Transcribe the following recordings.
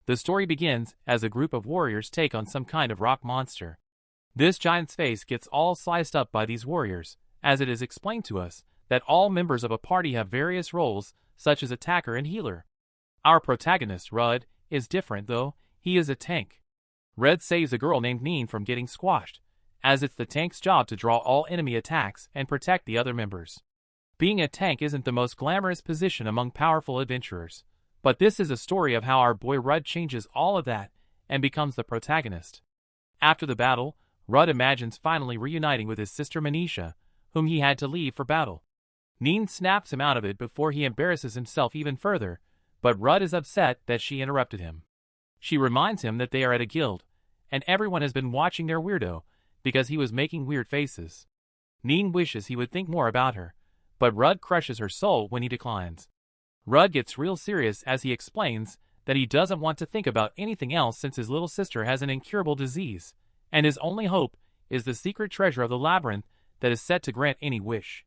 The story begins as a group of warriors take on some kind of rock monster. This giant's face gets all sliced up by these warriors, as it is explained to us that all members of a party have various roles, such as attacker and healer. Our protagonist, Rudd, is different though. He is a tank. Red saves a girl named Neen from getting squashed, as it's the tank's job to draw all enemy attacks and protect the other members. Being a tank isn't the most glamorous position among powerful adventurers, but this is a story of how our boy Rudd changes all of that and becomes the protagonist. After the battle, Rudd imagines finally reuniting with his sister Manisha, whom he had to leave for battle. Neen snaps him out of it before he embarrasses himself even further, but Rudd is upset that she interrupted him. She reminds him that they are at a guild, and everyone has been watching their weirdo because he was making weird faces. Neen wishes he would think more about her, but Rudd crushes her soul when he declines. Rudd gets real serious as he explains that he doesn't want to think about anything else since his little sister has an incurable disease, and his only hope is the secret treasure of the labyrinth that is set to grant any wish.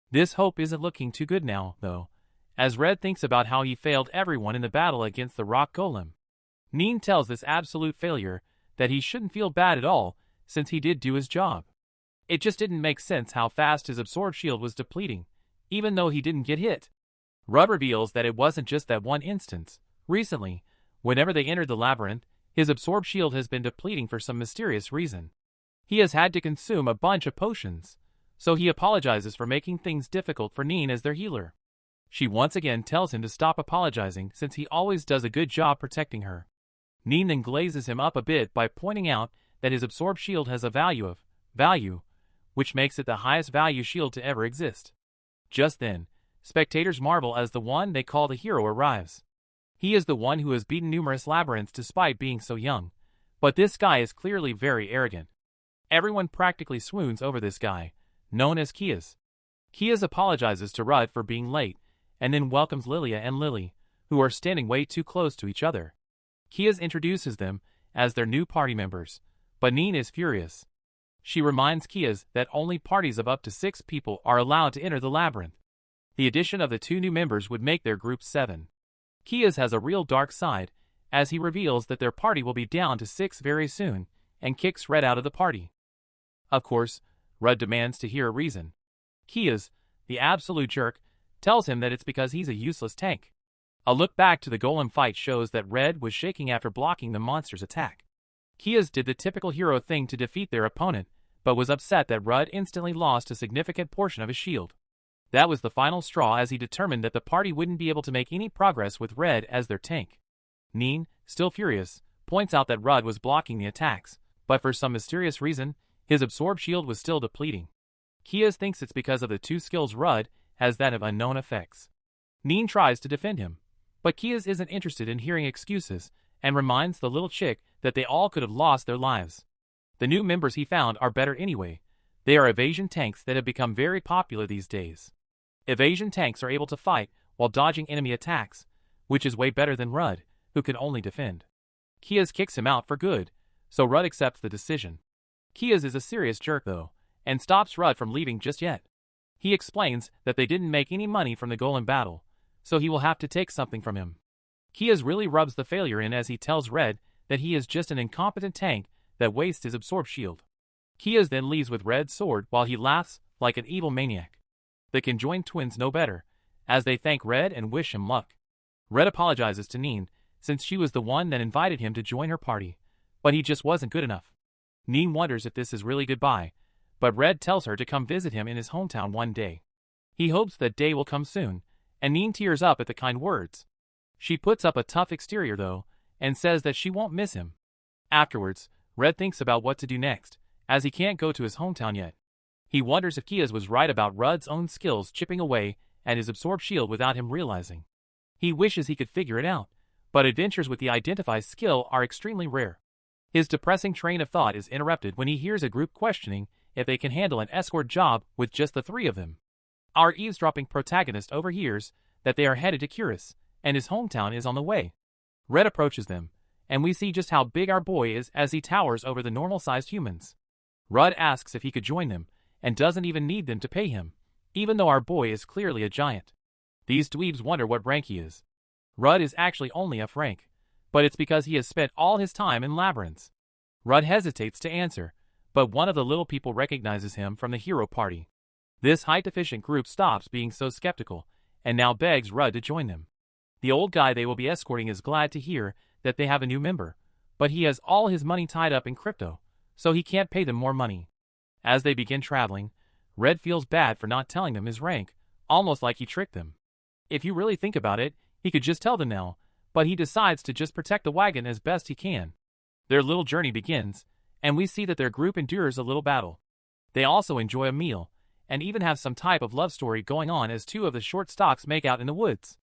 This hope isn't looking too good now, though, as Red thinks about how he failed everyone in the battle against the rock golem. Neen tells this absolute failure that he shouldn't feel bad at all since he did do his job. It just didn't make sense how fast his absorb shield was depleting, even though he didn't get hit. Rudd reveals that it wasn't just that one instance. Recently, whenever they entered the labyrinth, his absorb shield has been depleting for some mysterious reason. He has had to consume a bunch of potions, so he apologizes for making things difficult for Neen as their healer. She once again tells him to stop apologizing since he always does a good job protecting her. Neen then glazes him up a bit by pointing out that his absorb shield has a value, which makes it the highest value shield to ever exist. Just then, spectators marvel as the one they call the hero arrives. He is the one who has beaten numerous labyrinths despite being so young, but this guy is clearly very arrogant. Everyone practically swoons over this guy, known as Kias. Kias apologizes to Rudd for being late, and then welcomes Lilia and Lily, who are standing way too close to each other. Kias introduces them as their new party members, but Neen is furious. She reminds Kias that only parties of up to 6 people are allowed to enter the labyrinth. The addition of the 2 new members would make their group 7. Kias has a real dark side, as he reveals that their party will be down to 6 very soon, and kicks Red out of the party. Of course, Rudd demands to hear a reason. Kias, the absolute jerk, tells him that it's because he's a useless tank. A look back to the golem fight shows that Red was shaking after blocking the monster's attack. Kias did the typical hero thing to defeat their opponent, but was upset that Rudd instantly lost a significant portion of his shield. That was the final straw as he determined that the party wouldn't be able to make any progress with Red as their tank. Neen, still furious, points out that Rudd was blocking the attacks, but for some mysterious reason, his absorb shield was still depleting. Kias thinks it's because of the 2 skills Rudd has that have unknown effects. Neen tries to defend him, but Kias isn't interested in hearing excuses and reminds the little chick that they all could have lost their lives. The new members he found are better anyway. They are evasion tanks that have become very popular these days. Evasion tanks are able to fight while dodging enemy attacks, which is way better than Rudd, who can only defend. Kias kicks him out for good, so Rudd accepts the decision. Kias is a serious jerk though, and stops Rudd from leaving just yet. He explains that they didn't make any money from the golem battle, so he will have to take something from him. Kias really rubs the failure in as he tells Red that he is just an incompetent tank that wastes his absorb shield. Kias then leaves with Red's sword while he laughs like an evil maniac. The conjoined twins know better, as they thank Red and wish him luck. Red apologizes to Neen, since she was the one that invited him to join her party, but he just wasn't good enough. Neen wonders if this is really goodbye, but Red tells her to come visit him in his hometown one day. He hopes that day will come soon, and Neen tears up at the kind words. She puts up a tough exterior though, and says that she won't miss him. Afterwards, Red thinks about what to do next, as he can't go to his hometown yet. He wonders if Kias was right about Rudd's own skills chipping away at his absorb shield without him realizing. He wishes he could figure it out, but adventures with the identify skill are extremely rare. His depressing train of thought is interrupted when he hears a group questioning if they can handle an escort job with just the 3 of them. Our eavesdropping protagonist overhears that they are headed to Curis, and his hometown is on the way. Red approaches them, and we see just how big our boy is as he towers over the normal-sized humans. Rudd asks if he could join them, and doesn't even need them to pay him, even though our boy is clearly a giant. These dweebs wonder what rank he is. Rudd is actually only F rank, but it's because he has spent all his time in labyrinths. Rudd hesitates to answer, but one of the little people recognizes him from the hero party. This height-deficient group stops being so skeptical, and now begs Rudd to join them. The old guy they will be escorting is glad to hear that they have a new member, but he has all his money tied up in crypto, so he can't pay them more money. As they begin traveling, Red feels bad for not telling them his rank, almost like he tricked them. If you really think about it, he could just tell them now, but he decides to just protect the wagon as best he can. Their little journey begins, and we see that their group endures a little battle. They also enjoy a meal, and even have some type of love story going on as two of the short stalks make out in the woods.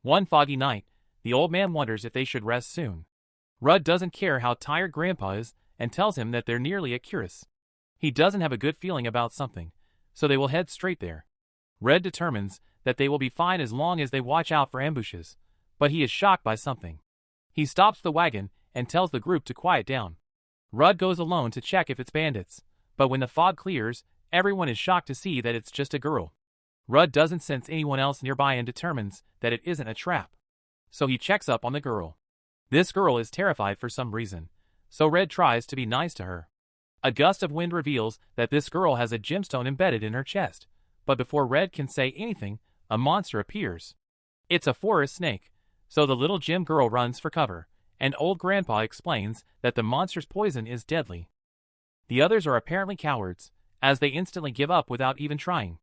One foggy night, the old man wonders if they should rest soon. Rudd doesn't care how tired Grandpa is and tells him that they're nearly at Curis. He doesn't have a good feeling about something, so they will head straight there. Red determines that they will be fine as long as they watch out for ambushes, but he is shocked by something. He stops the wagon and tells the group to quiet down. Rudd goes alone to check if it's bandits, but when the fog clears, everyone is shocked to see that it's just a girl. Rudd doesn't sense anyone else nearby and determines that it isn't a trap. So he checks up on the girl. This girl is terrified for some reason, so Red tries to be nice to her. A gust of wind reveals that this girl has a gemstone embedded in her chest, but before Red can say anything, a monster appears. It's a forest snake, so the little gem girl runs for cover, and old Grandpa explains that the monster's poison is deadly. The others are apparently cowards, as they instantly give up without even trying.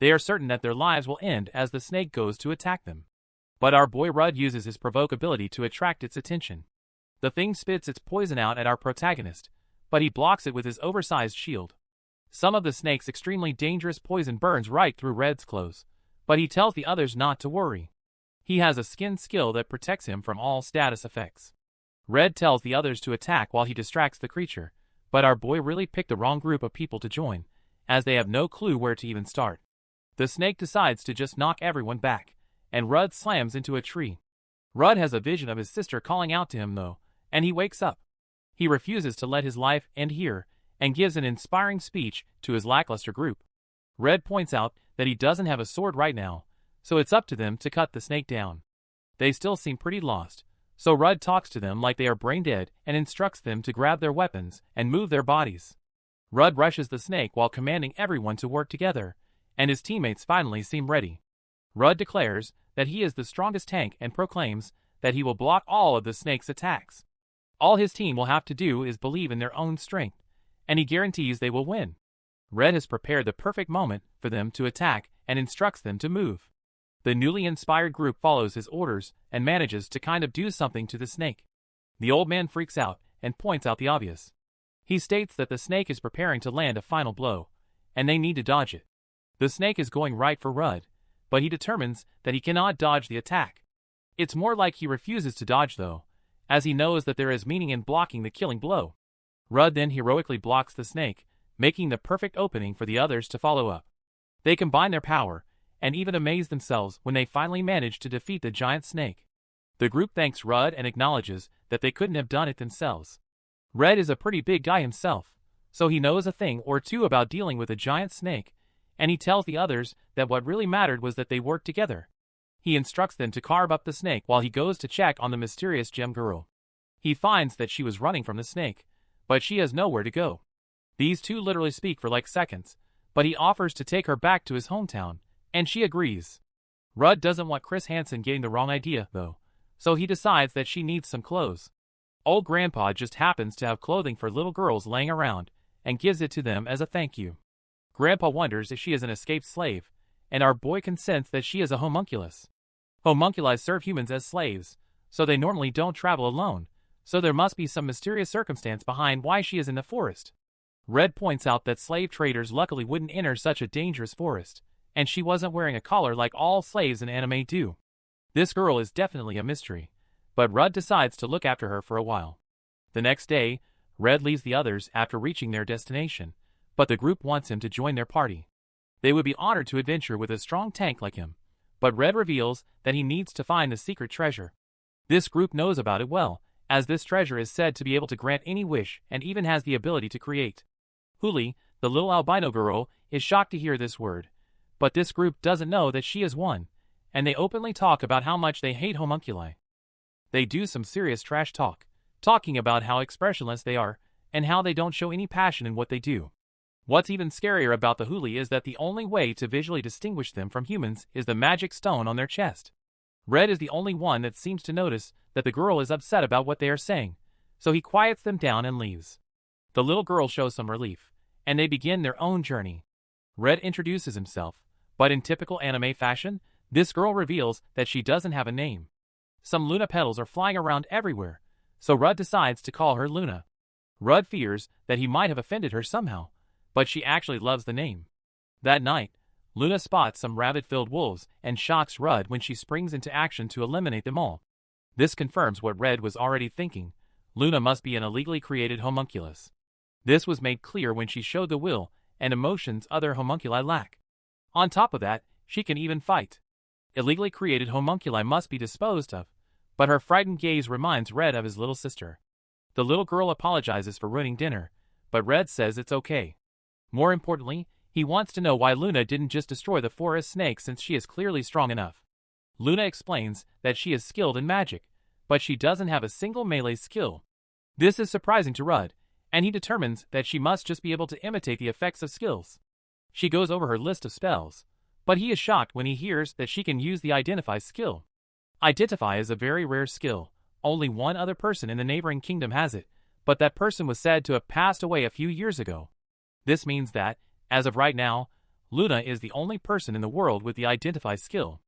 They are certain that their lives will end as the snake goes to attack them. But our boy Rudd uses his provoke ability to attract its attention. The thing spits its poison out at our protagonist, but he blocks it with his oversized shield. Some of the snake's extremely dangerous poison burns right through Red's clothes, but he tells the others not to worry. He has a skin skill that protects him from all status effects. Red tells the others to attack while he distracts the creature, but our boy really picked the wrong group of people to join, as they have no clue where to even start. The snake decides to just knock everyone back, and Rudd slams into a tree. Rudd has a vision of his sister calling out to him though, and he wakes up. He refuses to let his life end here, and gives an inspiring speech to his lackluster group. Red points out that he doesn't have a sword right now, so it's up to them to cut the snake down. They still seem pretty lost, so Rudd talks to them like they are brain dead and instructs them to grab their weapons and move their bodies. Rudd rushes the snake while commanding everyone to work together, and his teammates finally seem ready. Rudd declares that he is the strongest tank and proclaims that he will block all of the snake's attacks. All his team will have to do is believe in their own strength, and he guarantees they will win. Red has prepared the perfect moment for them to attack and instructs them to move. The newly inspired group follows his orders and manages to kind of do something to the snake. The old man freaks out and points out the obvious. He states that the snake is preparing to land a final blow, and they need to dodge it. The snake is going right for Rudd, but he determines that he cannot dodge the attack. It's more like he refuses to dodge though, as he knows that there is meaning in blocking the killing blow. Rudd then heroically blocks the snake, making the perfect opening for the others to follow up. They combine their power, and even amaze themselves when they finally manage to defeat the giant snake. The group thanks Rudd and acknowledges that they couldn't have done it themselves. Red is a pretty big guy himself, so he knows a thing or two about dealing with a giant snake, and he tells the others that what really mattered was that they worked together. He instructs them to carve up the snake while he goes to check on the mysterious gem girl. He finds that she was running from the snake, but she has nowhere to go. These two literally speak for like seconds, but he offers to take her back to his hometown, and she agrees. Rudd doesn't want Chris Hansen getting the wrong idea, though, so he decides that she needs some clothes. Old Grandpa just happens to have clothing for little girls laying around, and gives it to them as a thank you. Grandpa wonders if she is an escaped slave, and our boy can sense that she is a homunculus. Homunculi serve humans as slaves, so they normally don't travel alone, so there must be some mysterious circumstance behind why she is in the forest. Red points out that slave traders luckily wouldn't enter such a dangerous forest, and she wasn't wearing a collar like all slaves in anime do. This girl is definitely a mystery, but Rudd decides to look after her for a while. The next day, Red leaves the others after reaching their destination, but the group wants him to join their party. They would be honored to adventure with a strong tank like him, but Red reveals that he needs to find the secret treasure. This group knows about it well, as this treasure is said to be able to grant any wish and even has the ability to create. Huli, the little albino girl, is shocked to hear this word, but this group doesn't know that she is one, and they openly talk about how much they hate homunculi. They do some serious trash talk, talking about how expressionless they are and how they don't show any passion in what they do. What's even scarier about the Huli is that the only way to visually distinguish them from humans is the magic stone on their chest. Red is the only one that seems to notice that the girl is upset about what they are saying, so he quiets them down and leaves. The little girl shows some relief, and they begin their own journey. Red introduces himself, but in typical anime fashion, this girl reveals that she doesn't have a name. Some Luna petals are flying around everywhere, so Rudd decides to call her Luna. Rudd fears that he might have offended her somehow, but she actually loves the name. That night, Luna spots some rabbit-filled wolves and shocks Rudd when she springs into action to eliminate them all. This confirms what Red was already thinking. Luna must be an illegally created homunculus. This was made clear when she showed the will and emotions other homunculi lack. On top of that, she can even fight. Illegally created homunculi must be disposed of, but her frightened gaze reminds Red of his little sister. The little girl apologizes for ruining dinner, but Red says it's okay. More importantly, he wants to know why Luna didn't just destroy the forest snake since she is clearly strong enough. Luna explains that she is skilled in magic, but she doesn't have a single melee skill. This is surprising to Rudd, and he determines that she must just be able to imitate the effects of skills. She goes over her list of spells, but he is shocked when he hears that she can use the Identify skill. Identify is a very rare skill. Only one other person in the neighboring kingdom has it, but that person was said to have passed away a few years ago. This means that, as of right now, Luna is the only person in the world with the Identify skill.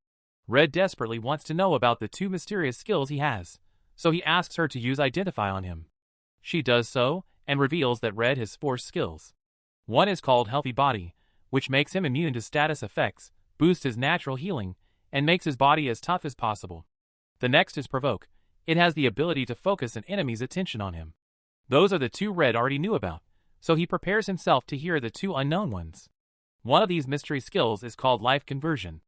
Red desperately wants to know about the two mysterious skills he has, so he asks her to use Identify on him. She does so, and reveals that Red has 4 skills. One is called Healthy Body, which makes him immune to status effects, boosts his natural healing, and makes his body as tough as possible. The next is Provoke. It has the ability to focus an enemy's attention on him. Those are the 2 Red already knew about, so he prepares himself to hear the 2 unknown ones. One of these mystery skills is called Life Conversion.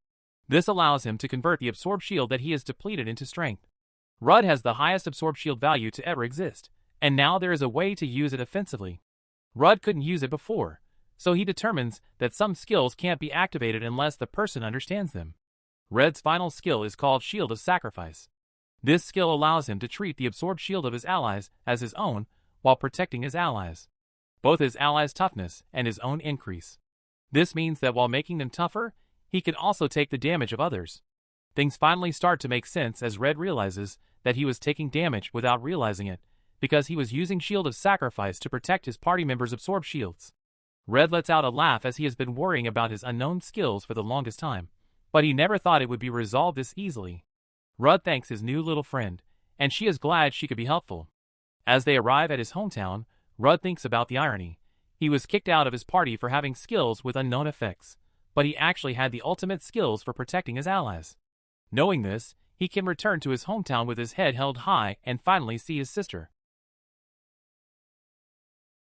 This allows him to convert the absorbed shield that he has depleted into strength. Rudd has the highest absorbed shield value to ever exist, and now there is a way to use it offensively. Rudd couldn't use it before, so he determines that some skills can't be activated unless the person understands them. Red's final skill is called Shield of Sacrifice. This skill allows him to treat the absorbed shield of his allies as his own while protecting his allies. Both his allies' toughness and his own increase. This means that while making them tougher, he can also take the damage of others. Things finally start to make sense as Red realizes that he was taking damage without realizing it, because he was using Shield of Sacrifice to protect his party members' absorbed shields. Red lets out a laugh as he has been worrying about his unknown skills for the longest time, but he never thought it would be resolved this easily. Rudd thanks his new little friend, and she is glad she could be helpful. As they arrive at his hometown, Rudd thinks about the irony. He was kicked out of his party for having skills with unknown effects, but he actually had the ultimate skills for protecting his allies. Knowing this, he can return to his hometown with his head held high and finally see his sister.